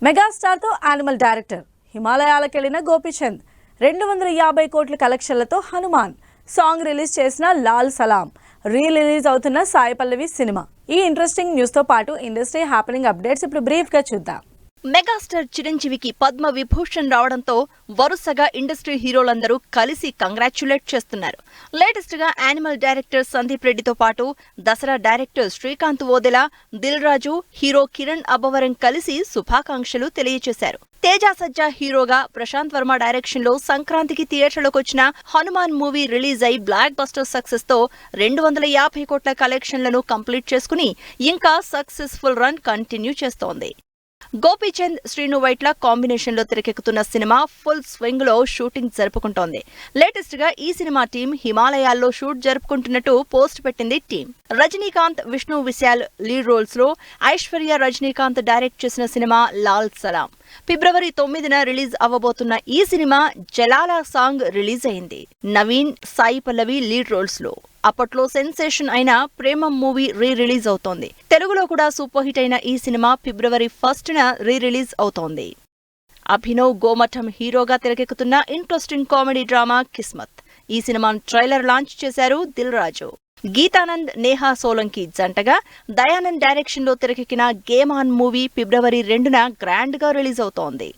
Megastar తో animal director హిమాలయాలకెళ్లిన Gopichand 250 కోట్ల కలెక్షన్లతో Hanuman song release చేసిన లాల్ సలాం రిలీజ్ అవుతున్న సాయి పల్లవి సినిమా. ఈ ఇంట్రెస్టింగ్ న్యూస్ తో పాటు ఇండస్ట్రీ హ్యాపెనింగ్ అప్డేట్స్ ఇప్పుడు బ్రీఫ్ గా చూద్దాం. మెగాస్టార్ చిరంజీవికి పద్మ విభూషణ్ రావడంతో వరుసగా ఇండస్ట్రీ హీరోలందరూ కలిసి కంగ్రాచ్యులేట్ చేస్తున్నారు. లేటెస్ట్ గా యానిమల్ డైరెక్టర్ సందీప్ రెడ్డితో పాటు దసరా డైరెక్టర్ శ్రీకాంత్ ఓదెలా, దిల్ రాజు, హీరో కిరణ్ అబ్బవరం కలిసి శుభాకాంక్షలు తెలియజేశారు. తేజ సజ్జా హీరోగా, ప్రశాంత్ వర్మ డైరెక్షన్ లో సంక్రాంతికి థియేటర్లకు వచ్చిన హనుమాన్ మూవీ రిలీజ్ అయి బ్లాక్ బస్టర్ సక్సెస్ తో 250 కోట్ల కలెక్షన్లను కంప్లీట్ చేసుకుని ఇంకా సక్సెస్ఫుల్ రన్ కంటిన్యూ చేస్తోంది. గోపీచంద్, శ్రీను వైట్ల కాంబినేషన్ లో తెరకెక్కుతున్న సినిమా ఫుల్ స్వింగ్ లో షూటింగ్ జరుపుకుంటోంది. లేటెస్ట్ గా ఈ సినిమా టీం హిమాలయాల్లో షూట్ జరుపుకుంటున్నట్టు పోస్ట్ పెట్టింది team. Rajinikanth, Vishnu Vishal lead roles లో ఐశ్వర్య రజనీకాంత్ డైరెక్ట్ చేసిన సినిమా లాల్ సలాం ఫిబ్రవరి 9న రిలీజ్ అవ్వబోతున్న ఈ సినిమా జలాలా సాంగ్ రిలీజ్ అయింది. నవీన్, సాయి పల్లవి లీడ్ రోల్స్ లో అప్పట్లో సెన్సేషన్ అయిన ప్రేమం మూవీ రిలీజ్ అవుతోంది. తెలుగులో కూడా సూపర్ హిట్ అయిన ఈ సినిమా ఫిబ్రవరి 1న రిలీజ్ అవుతోంది. అభినవ్ గోమఠం హీరోగా తెరకెక్కుతున్న ఇంట్రెస్టింగ్ కామెడీ డ్రామా కిస్మత్. ఈ సినిమాను ట్రైలర్ లాంచ్ చేశారు దిల్ రాజు. గీతానంద్, నేహా సోలంకి జంటగా దయానంద్ డైరెక్షన్ లో తెరకెక్కిన గేమ్ ఆన్ మూవీ ఫిబ్రవరి 2న గ్రాండ్ గా రిలీజ్ అవుతోంది.